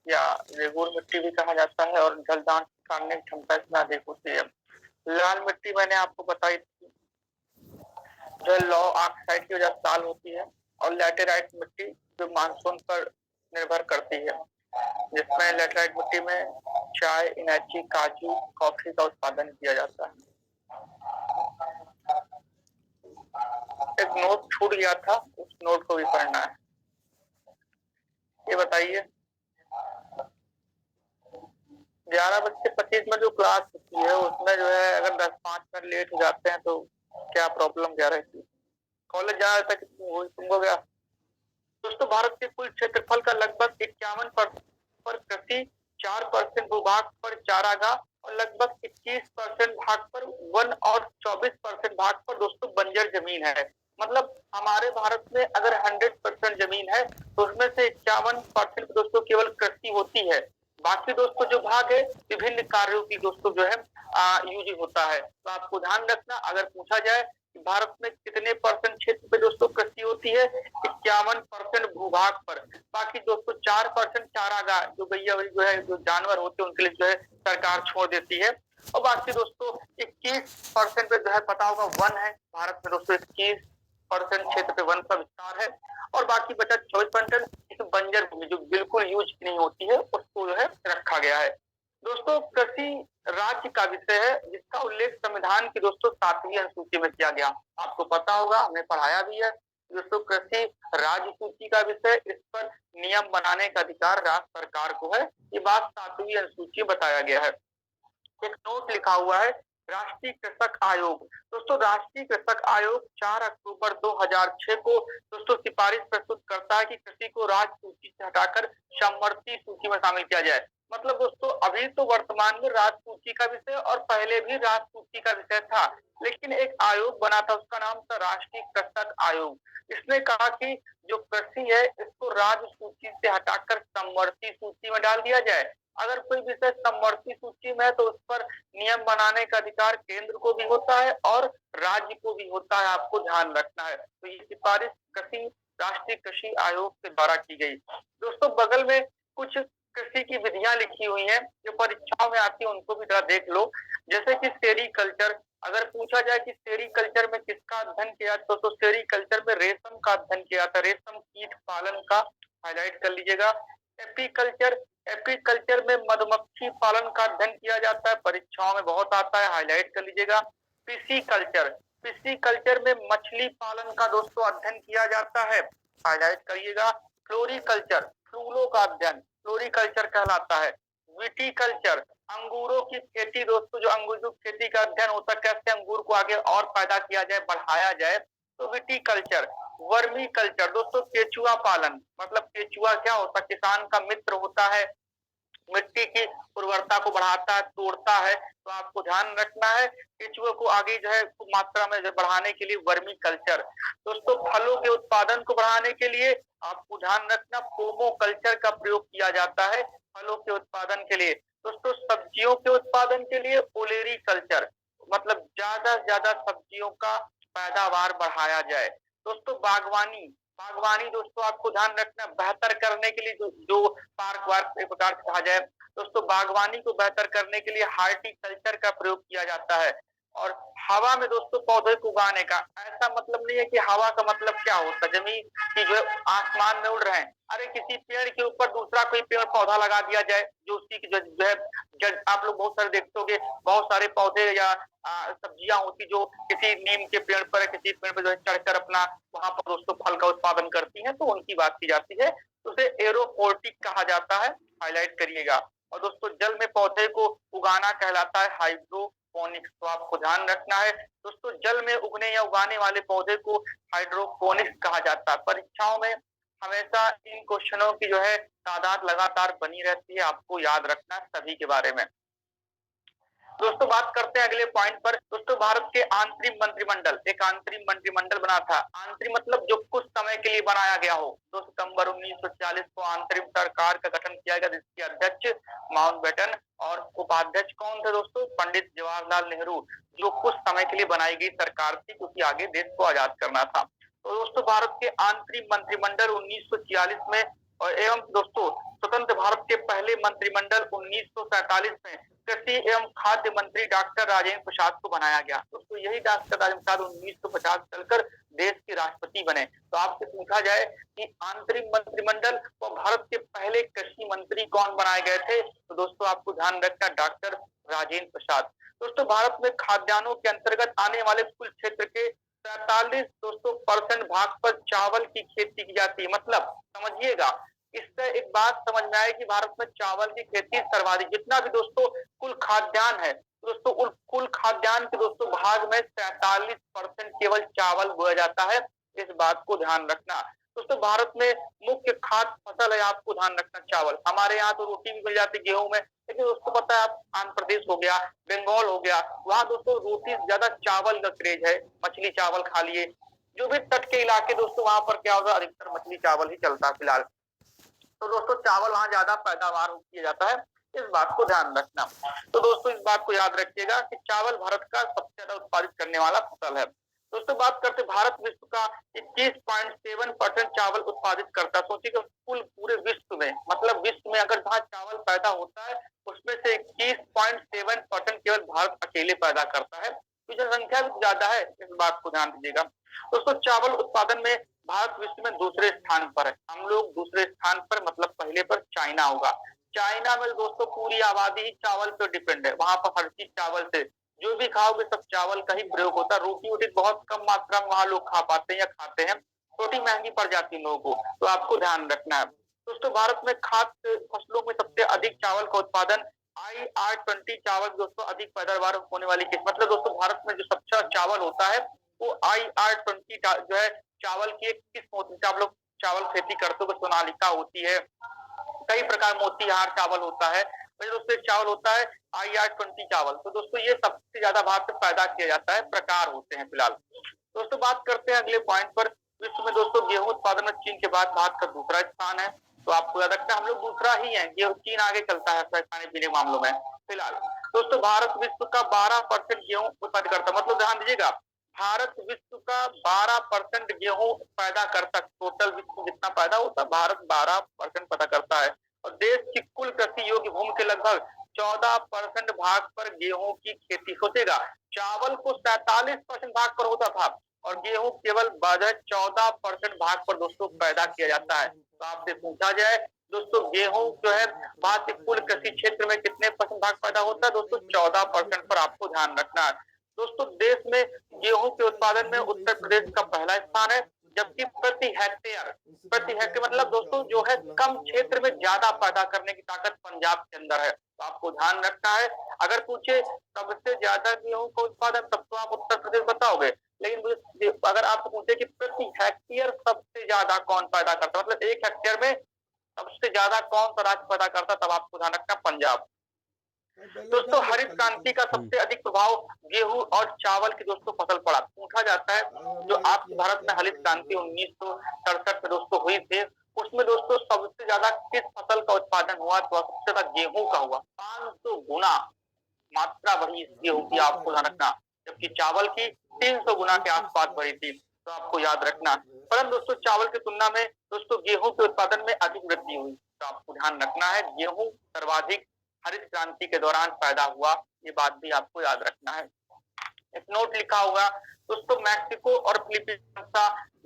या रेगुर मिट्टी भी कहा जाता है और जलदान निकालने की क्षमता इसमें अधिक होती है। लाल मिट्टी मैंने आपको बताई थी, जो लौ ऑक्साइड की वजह से लाल होती है, और लैटेराइट मिट्टी जो मानसून पर निर्भर करती है, जिसमें लैटेराइट मिट्टी में चाय, इलायची, काजू, कॉफी का उत्पादन किया जाता है। एक नोट छूट गया था, उस नोट को भी पढ़ना है। ये बताइए, 11:25 में जो क्लास होती है उसमें जो है अगर 10-5 मिनट लेट हो जाते हैं तो क्या प्रॉब्लम क्या रहती है? कॉलेज जाना रहता है तुमको क्या? दोस्तों, भारत के कुल क्षेत्रफल का लगभग 51% पर कृषि, 4% भूभाग पर चारागाह और लगभग 21% भाग पर वन और 24% भाग पर दोस्तों बंजर जमीन है। मतलब हमारे भारत में अगर 100% जमीन है तो उसमें से 51% दोस्तों केवल कृषि होती है। बाकी दोस्तों जो भाग है विभिन्न कार्यों की दोस्तों जो है यूज होता है। तो आपको ध्यान रखना, अगर पूछा जाए कि भारत में कितने परसेंट क्षेत्र पे दोस्तों कृषि होती है, 51% भूभाग पर। बाकी दोस्तों 4% चारागाह जो गैया जो है जो जानवर होते हैं उनके लिए जो है सरकार छोड़ देती है। और बाकी दोस्तों 21% पे जो है पता होगा वन है। भारत में दोस्तों 21% क्षेत्र पे वन का विस्तार है, और बाकी बचा 24% बंजर भूमि जो बिल्कुल यूज नहीं होती है उसको जो है रखा गया है। दोस्तों, कृषि राज्य का विषय है जिसका उल्लेख संविधान की दोस्तों 7वीं अनुसूची में किया गया। आपको पता होगा, हमने पढ़ाया भी है। दोस्तों, कृषि राज्य सूची का विषय, इस पर नियम बनाने का अधिकार राज्य सरकार को है। ये बात 7वीं अनुसूची में बताया गया है। एक नोट लिखा हुआ है राष्ट्रीय कृषक आयोग। दोस्तों, राष्ट्रीय कृषक आयोग 4 अक्टूबर 2006 को दोस्तों सिफारिश प्रस्तुत करता है कि कृषि को राज्य सूची से हटाकर समवर्ती सूची में शामिल किया जाए। मतलब दोस्तों, अभी तो वर्तमान में राज्य सूची का विषय और पहले भी राज्य सूची का विषय था, लेकिन एक आयोग बना था, उसका नाम था राष्ट्रीय कृषक आयोग। इसने कहा कि जो कृषि है इसको राज्य सूची से हटाकर समवर्ती सूची में डाल दिया जाए। अगर कोई विषय समवर्ती सूची में है तो उस पर नियम बनाने का अधिकार केंद्र को भी होता है और राज्य को भी होता है। आपको ध्यान रखना है। तो ये सिफारिश कृषि राष्ट्रीय कृषि आयोग के द्वारा की गई। दोस्तों, बगल में कुछ कृषि की विधियां लिखी हुई हैं जो परीक्षाओं में आती है, उनको भी जरा देख लो। जैसे कि सेरीकल्चर, अगर पूछा जाए कि सेरीकल्चर में किसका अध्ययन किया तो सेरीकल्चर में रेशम का अध्ययन किया था, रेशम कीट पालन का। हाईलाइट कर लीजिएगा। एपीकल्चर, एपीकल्चर में मधुमक्खी पालन का अध्ययन किया जाता है, परीक्षाओं में बहुत आता है। हाईलाइट कर लीजिएगा। पिसीकल्चर, पिसीकल्चर में मछली पालन का दोस्तों अध्ययन किया जाता है। हाईलाइट करिएगा। फ्लोरिकल्चर, फूलों का अध्ययन फ्लोरिकल्चर कहलाता है। विटीकल्चर, अंगूरों की खेती दोस्तों, जो अंगूर की खेती का अध्ययन होता है, कैसे अंगूर को आगे और पैदा किया जाए, बढ़ाया जाए, तो विटीकल्चर। वर्मी कल्चर दोस्तों, केचुआ पालन, मतलब केचुआ क्या होता है, किसान का मित्र होता है, मिट्टी की उर्वरता को बढ़ाता है, तोड़ता है। तो आपको ध्यान रखना है केचुआ को आगे जो है मात्रा में बढ़ाने के लिए वर्मी कल्चर। दोस्तों, फलों के उत्पादन को बढ़ाने के लिए आपको ध्यान रखना पोमो कल्चर का प्रयोग किया जाता है फलों के उत्पादन के लिए। दोस्तों, सब्जियों के उत्पादन के लिए ओलेरी कल्चर, मतलब ज्यादा से ज्यादा सब्जियों का पैदावार बढ़ाया जाए। दोस्तों, बागवानी, बागवानी दोस्तों आपको ध्यान रखना बेहतर करने के लिए जो पार्क वार्क एक प्रकार से कहा जाए। दोस्तों, बागवानी को बेहतर करने के लिए हार्टिकल्चर का प्रयोग किया जाता है। और हवा में दोस्तों पौधे को उगाने का ऐसा मतलब नहीं है कि हवा का मतलब क्या होता है जमीन की जो है आसमान में उड़ रहे हैं। अरे किसी पेड़ के ऊपर दूसरा कोई पेड़ पौधा लगा दिया जाए जो उसकी जो है आप लोग बहुत सारे देखते होंगे, बहुत सारे पौधे या सब्जियां होती जो किसी नीम के पेड़ पर किसी पेड़ पर जो है चढ़कर अपना वहां पर दोस्तों फल का उत्पादन करती हैं, तो उनकी बात की जाती है। तो उसे एरोपोर्टिक कहा जाता है। हाईलाइट करिएगा। और दोस्तों, जल में पौधे को उगाना कहलाता है हाइड्रोपोनिक्स। तो आपको ध्यान रखना है दोस्तों, जल में उगने या उगाने वाले पौधे को हाइड्रोपोनिक्स कहा जाता है। परीक्षाओं में हमेशा इन क्वेश्चनों की जो है तादाद लगातार बनी रहती है, आपको याद रखना है सभी के बारे में। दोस्तों, बात करते हैं अगले पॉइंट पर। दोस्तों, भारत के आंतरिक मंत्रिमंडल, एक आंतरिक मंत्रिमंडल बना था। आंतरिक मतलब जो कुछ समय के लिए बनाया गया हो। 2 सितंबर 1946 को आंतरिक सरकार का गठन किया गया, जिसके अध्यक्ष माउंटबेटन और उपाध्यक्ष कौन थे दोस्तों, पंडित जवाहरलाल नेहरू, जो कुछ समय के लिए बनाई गई सरकार थी क्योंकि आगे देश को आजाद करना था। तो दोस्तों, भारत के आंतरिक मंत्रिमंडल 1946 में और एवं दोस्तों स्वतंत्र भारत के पहले मंत्रिमंडल 1947 में कृषि एवं खाद्य मंत्री डॉक्टर राजेंद्र प्रसाद को बनाया गया। दोस्तों यही डॉक्टर राजेंद्र प्रसाद 1950 चलकर देश के राष्ट्रपति बने। तो आपसे पूछा जाए कि अंतरिम मंत्रिमंडल व भारत के पहले कृषि मंत्री कौन बनाए गए थे, तो दोस्तों आपको ध्यान रखना डॉक्टर राजेंद्र प्रसाद। दोस्तों भारत में खाद्यान्नों के अंतर्गत आने वाले कुल क्षेत्र के 47 दोस्तों % भाग पर चावल की खेती की जाती है। मतलब समझिएगा, इससे एक बात समझ में आए कि भारत में चावल की खेती सर्वाधिक, जितना भी दोस्तों कुल खाद्यान्न है दोस्तों, कुल खाद्यान्न के दोस्तों भाग में 47% केवल चावल बोया जाता है। इस बात को ध्यान रखना। दोस्तों भारत में मुख्य खाद्य फसल है, आपको ध्यान रखना चावल। हमारे यहाँ तो रोटी भी मिल जाती है गेहूं में, लेकिन दोस्तों पता है आप आंध्र प्रदेश हो गया, बंगाल हो गया, वहाँ दोस्तों रोटी ज्यादा चावल का क्रेज है। मछली चावल खा लिए, जो भी तट के इलाके दोस्तों वहां पर क्या होगा, अधिकतर मछली चावल ही चलता है फिलहाल। तो दोस्तों चावल वहां ज्यादा पैदावार किया जाता है, इस बात को ध्यान रखना। तो दोस्तों इस बात को याद रखिएगा कि चावल भारत का सबसे ज्यादा उत्पादित करने वाला फसल है। दोस्तों बात करते भारत विश्व का 21.7% चावल उत्पादित करता है। सोचिए कुल पूरे विश्व में, मतलब विश्व में अगर जहाँ चावल पैदा होता है उसमें से 21.7% केवल भारत अकेले पैदा करता है। तो जनसंख्या भी ज्यादा है, इस बात को ध्यान दीजिएगा। दोस्तों चावल उत्पादन में भारत विश्व में दूसरे स्थान पर है। हम लोग दूसरे स्थान पर, मतलब पहले पर चाइना होगा। चाइना में दोस्तों पूरी आबादी ही चावल पर डिपेंड है, वहां पर हर चीज चावल से, जो भी खाओगे सब चावल का ही प्रयोग होता है। रोटी वोटी बहुत कम मात्रा में वहां लोग खा पाते हैं या खाते हैं, रोटी महंगी पड़ जाती है लोगों को, तो आपको ध्यान रखना है। दोस्तों भारत में खाद्य फसलों में सबसे अधिक चावल का उत्पादन IR20 चावल दोस्तों अधिक पैदावार होने वाली किस्म, मतलब दोस्तों भारत में जो सबसे अच्छा चावल होता है वो IR20 जो है चावल की एक किस्म होती है। आप लोग चावल खेती करते हो, सोनालिका होती है, कई प्रकार मोतीहार चावल होता है, दोस्तों चावल होता है IR20 चावल। तो दोस्तों ये सबसे ज्यादा भारत में पैदा किया जाता है, प्रकार होते हैं फिलहाल। दोस्तों बात करते हैं अगले पॉइंट पर। विश्व में दोस्तों गेहूं उत्पादन में चीन के बाद भारत का दूसरा स्थान है। तो आपको याद रखना हम लोग दूसरा ही है, गेहूं चीन आगे चलता है खाने पीने के मामलों में फिलहाल। दोस्तों भारत विश्व का 12% गेहूं उत्पादन करता है, मतलब ध्यान दीजिएगा भारत विश्व का 12% गेहूं पैदा करता है। टोटल विश्व जितना पैदा होता है भारत 12% पैदा करता है। और देश की कुल कृषि योग्य भूमि के लगभग 14% भाग पर गेहूं की खेती होतेगा। चावल को 47% भाग पर होता था और गेहूं केवल 14% भाग पर दोस्तों पैदा किया जाता है। तो आपसे पूछा जाए दोस्तों गेहूं जो है भारत के कुल कृषि क्षेत्र में कितने % भाग पैदा होता है, दोस्तों 14% पर आपको ध्यान रखना है। दोस्तों देश में गेहूं के उत्पादन में उत्तर प्रदेश का पहला स्थान है, जबकि प्रति हेक्टेयर मतलब दोस्तों जो है कम क्षेत्र में ज्यादा पैदा करने की ताकत पंजाब के अंदर है। तो आपको ध्यान रखना है, अगर पूछे सबसे ज्यादा गेहूं का उत्पादन तब तो आप उत्तर प्रदेश बताओगे, लेकिन अगर आपको पूछे कि प्रति हेक्टेयर सबसे ज्यादा कौन पैदा करता है, मतलब 1 हेक्टेयर में सबसे ज्यादा कौन सा राज्य पैदा करता, तब आपको ध्यान रखना पंजाब। दोस्तों हरित क्रांति का सबसे अधिक प्रभाव गेहूं और चावल की दोस्तों फसल पड़ा। पूछा जाता है जो आपके भारत में हरित क्रांति 1967 में दोस्तों हुई थी, उसमें दोस्तों सबसे ज्यादा किस फसल का उत्पादन हुआ, तो सबसे ज्यादा गेहूं का हुआ। 500 गुना मात्रा बढ़ी इस गेहूं की, आपको ध्यान रखना, जबकि चावल की 300 गुना के आसपास बढ़ी थी। तो आपको याद रखना, परंतु दोस्तों चावल की तुलना में दोस्तों गेहूं के उत्पादन में अधिक वृद्धि हुई। तो आपको ध्यान रखना है गेहूं सर्वाधिक हरित क्रांति के दौरान पैदा हुआ, ये बात भी आपको याद रखना है। एक नोट लिखा होगा दोस्तों, मैक्सिको और फिलीपींस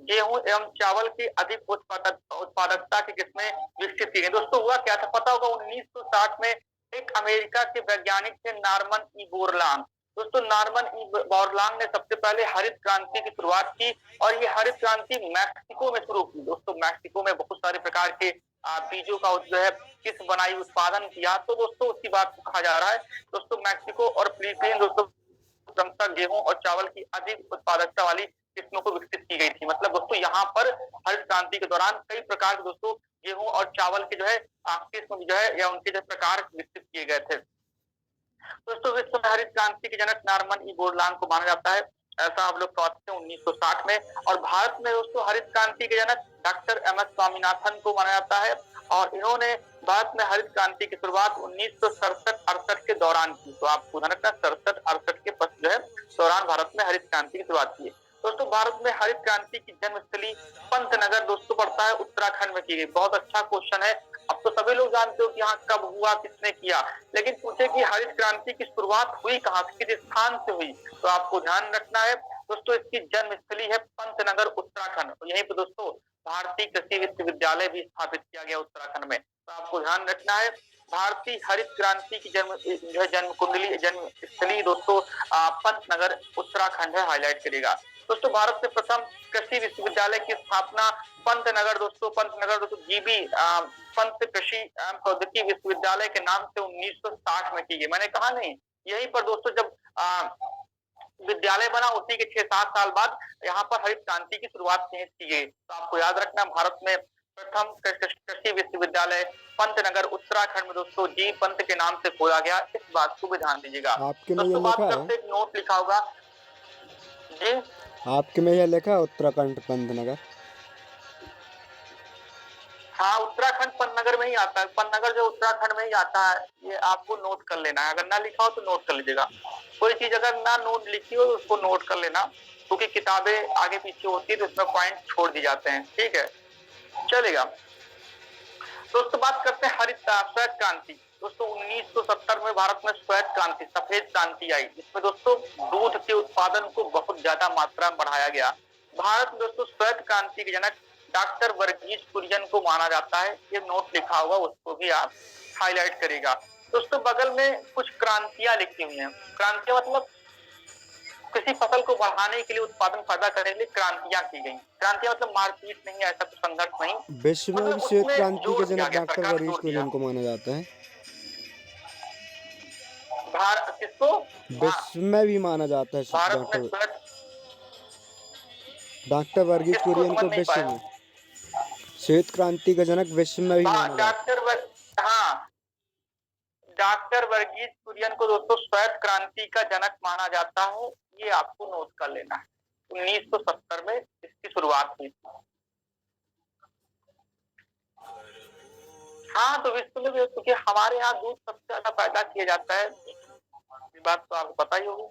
गेहूं एवं चावल की अधिक उत्पादकता की किस्में विकसित की गई। दोस्तों हुआ क्या था पता होगा, 1960 में एक अमेरिका के वैज्ञानिक थे नॉर्मन ई बोरलांग। दोस्तों नॉर्मन ई बोरलांग ने सबसे पहले हरित क्रांति की शुरुआत की और ये हरित क्रांति मैक्सिको में शुरू की। दोस्तों मैक्सिको में बहुत सारे प्रकार के बीजों का जो है किस्म बनाई, उत्पादन किया। तो दोस्तों उसी बात को कहा जा रहा है। दोस्तों मैक्सिको और फिलीपींस दोस्तों क्रमशः गेहूं और चावल की अधिक उत्पादकता वाली किस्मों को विकसित की गई थी। मतलब दोस्तों यहाँ पर हरित क्रांति के दौरान कई प्रकार के दोस्तों गेहूं और चावल के जो है किस्म जो है या उनके जो प्रकार विकसित किए गए थे। दोस्तों विश्व में हरित क्रांति के जनक नॉर्मन ई बोरलांग को माना जाता है, ऐसा हम लोग कहते हैं 1960 में। और भारत में दोस्तों हरित क्रांति के जनक डॉक्टर MS स्वामीनाथन को माना जाता है और इन्होंने भारत में हरित क्रांति की शुरुआत 1967-68 के दौरान की। तो आपको ध्यान रखना 67-68 के पश्चात जो है दौरान भारत में हरित क्रांति की शुरुआत की। दोस्तों भारत में हरित क्रांति की जन्मस्थली पंतनगर दोस्तों पड़ता है उत्तराखंड में की गई। बहुत अच्छा क्वेश्चन है, अब तो सभी लोग जानते हो कि हाँ कब हुआ, किसने किया, लेकिन पूछे कि हरित क्रांति की शुरुआत हुई कहाँ से, किस स्थान से हुई, तो आपको ध्यान रखना है दोस्तों, इसकी जन्मस्थली है पंतनगर उत्तराखंड। यहीं पे दोस्तों भारतीय कृषि विश्वविद्यालय भी स्थापित किया गया उत्तराखंड में। तो आपको ध्यान रखना है भारतीय हरित क्रांति की जो है जन्म कुंडली, जन्म स्थली दोस्तों पंतनगर उत्तराखंड है, हाईलाइट करेगा। दोस्तों भारत से प्रथम कृषि विश्वविद्यालय की स्थापना पंतनगर दोस्तों जीबी पंत कृषि प्रौद्योगिकी विश्वविद्यालय के नाम से 1960 में की गई। मैंने कहा नहीं, यहीं पर दोस्तों जब विद्यालय बना उसी के 6-7 साल बाद यहाँ पर हरित क्रांति की शुरुआत की गई। तो आपको याद रखना भारत में प्रथम कृषि विश्वविद्यालय पंतनगर उत्तराखंड में दोस्तों जी पंत के नाम से खोला गया, इस बात को भी ध्यान दीजिएगा। आपके में ये दोस्तों बात लिखा है, करते एक नोट लिखा होगा जी, आपके में यह लिखा है उत्तराखंड पंतनगर। हाँ उत्तराखंड पन्नगर में ही आता है, पन्नगर जो उत्तराखंड में ही आता है, ये आपको नोट कर लेना है। अगर ना लिखा हो तो नोट कर लीजिएगा, कोई चीज अगर ना नोट लिखी हो तो उसको नोट कर लेना, क्योंकि किताबें आगे पीछे होती है तो उसमें पॉइंट छोड़ दिए जाते हैं, ठीक है, चलेगा। दोस्तों बात करते हैं हरित श्वेत क्रांति। दोस्तों 1970 में भारत में श्वेत क्रांति, सफेद क्रांति आई, जिसमें दोस्तों दूध के उत्पादन को बहुत ज्यादा मात्रा में बढ़ाया गया। भारत में दोस्तों श्वेत क्रांति के जनक डॉक्टर वर्गीज कुरियन को माना जाता है, ये नोट लिखा हुआ उसको भी आप हाईलाइट करेगा। दोस्तों बगल में कुछ क्रांतियां लिखी हुई हैं, क्रांतियां मतलब किसी फसल को बढ़ाने के लिए, उत्पादन पैदा करने के लिए क्रांतियां की गई। क्रांतियां मतलब मारपीट नहीं, ऐसा कुछ संघर्ष नहीं, विश्व में भी मतलब श्वेत उसमें क्रांति के जोर दिया जनक गया, डॉक्टर सरकार ने वर्गीज जोर दिया। कुरियन को माना जाता है। भारत किसको, विश्व में भी माना जाता है भारत में डॉक्टर श्वेत, डॉक्टर वर्गीज किसको कुरियन समझ को नहीं विश्व पाया, में श्वेत क्रांति का जनक विश्व में भी माना जाता डॉक्टर हाँ डॉक्टर वर्गीज कुरियन को दोस्तों श्वेत क्रांति का जनक माना जाता है, ये आपको नोट कर लेना है। 1970 में इसकी शुरुआत हुई थी। हाँ तो विश्व में भी, क्योंकि हमारे यहाँ दूध सबसे ज्यादा पैदा किया जाता है, ये बात तो आपको पता ही होगी,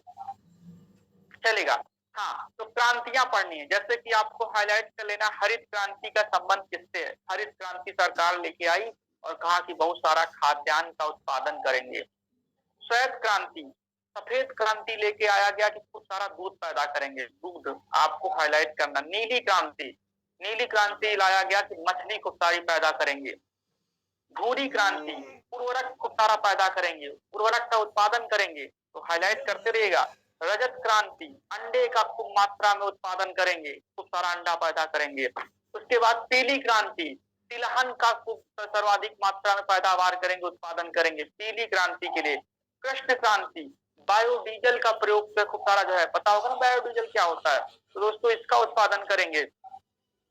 चलेगा। हाँ तो क्रांतियां पढ़नी है, जैसे कि आपको हाईलाइट कर लेना हरित क्रांति का संबंध किससे है। हरित क्रांति सरकार लेके आई और कहा कि बहुत सारा खाद्यान्न का उत्पादन करेंगे। श्वेत क्रांति, सफेद क्रांति लेके आया गया कि खूब सारा दूध पैदा करेंगे, दूध आपको हाईलाइट करना। नीली क्रांति, नीली क्रांति लाया गया कि मछली खूब सारी पैदा करेंगे। भूरी क्रांति, उर्वरक खूब सारा पैदा करेंगे, उर्वरक का उत्पादन करेंगे, तो हाईलाइट करते रहिएगा। रजत क्रांति, अंडे का खूब मात्रा में उत्पादन करेंगे, खूब सारा अंडा पैदा करेंगे। उसके बाद पीली क्रांति, तिलहन का खूब सर्वाधिक मात्रा में पैदावार करेंगे, उत्पादन करेंगे पीली क्रांति के लिए। कृष्ण क्रांति, बायोडीजल का प्रयोग से खूब सारा जो है, पता होगा ना बायोडीजल क्या होता है, तो दोस्तों इसका उत्पादन करेंगे।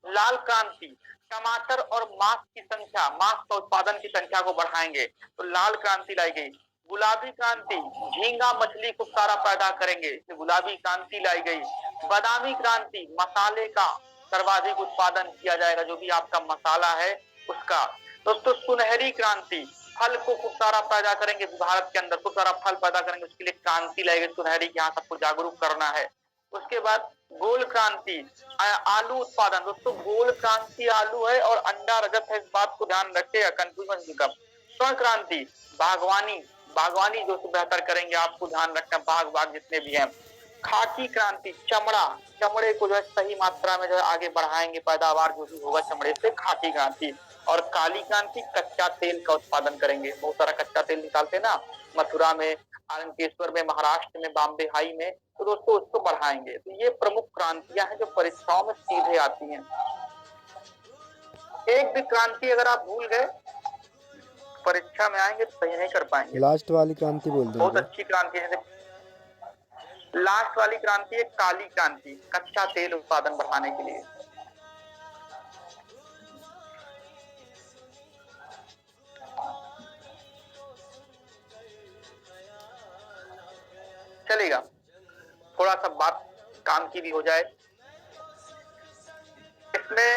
लाल क्रांति, टमाटर और मांस की संख्या, मांस का उत्पादन की संख्या को बढ़ाएंगे, तो लाल क्रांति लाई गई। गुलाबी क्रांति, झींगा मछली खूब सारा पैदा करेंगे, गुलाबी क्रांति लाई गई। बादामी क्रांति, मसाले का सर्वाधिक उत्पादन किया जाएगा, जो भी आपका मसाला है उसका। दोस्तों सुनहरी क्रांति, फल को खूब सारा पैदा करेंगे, भारत के अंदर खूब सारा फल पैदा करेंगे, उसके लिए क्रांति लाई गई सुनहरी, यहाँ सबको जागरूक करना है। उसके बाद गोल क्रांति, आलू उत्पादन, दोस्तों गोल क्रांति आलू है और अंडा रजत है, इस बात को ध्यान रखिएगा, कंफ्यूजन मत। स्वर्ण क्रांति, बागवानी, बागवानी जो बेहतर करेंगे, आपको ध्यान रखना, बाग जितने भी हैं। खाकी क्रांति, चमड़ा, चमड़े को जो है सही मात्रा में जो है आगे बढ़ाएंगे, पैदावार जो भी होगा चमड़े से, खाकी क्रांति। और काली क्रांति, कच्चा तेल का उत्पादन करेंगे, बहुत सारा कच्चा तेल निकालते हैं ना मथुरा में, आलमकेश्वर में, महाराष्ट्र में, बॉम्बे हाई में, तो दोस्तों उसको बढ़ाएंगे। तो ये प्रमुख क्रांतियां हैं जो परीक्षाओं में सीधे आती हैं। एक भी क्रांति अगर आप भूल गए परीक्षा में आएंगे तो सही नहीं कर पाएंगे। लास्ट वाली क्रांति बोल बहुत देंगे। अच्छी क्रांति है, लास्ट वाली क्रांति है काली क्रांति, कच्चा तेल उत्पादन बढ़ाने के लिए। चलेगा, थोड़ा सा बात काम की भी हो जाए इसमें।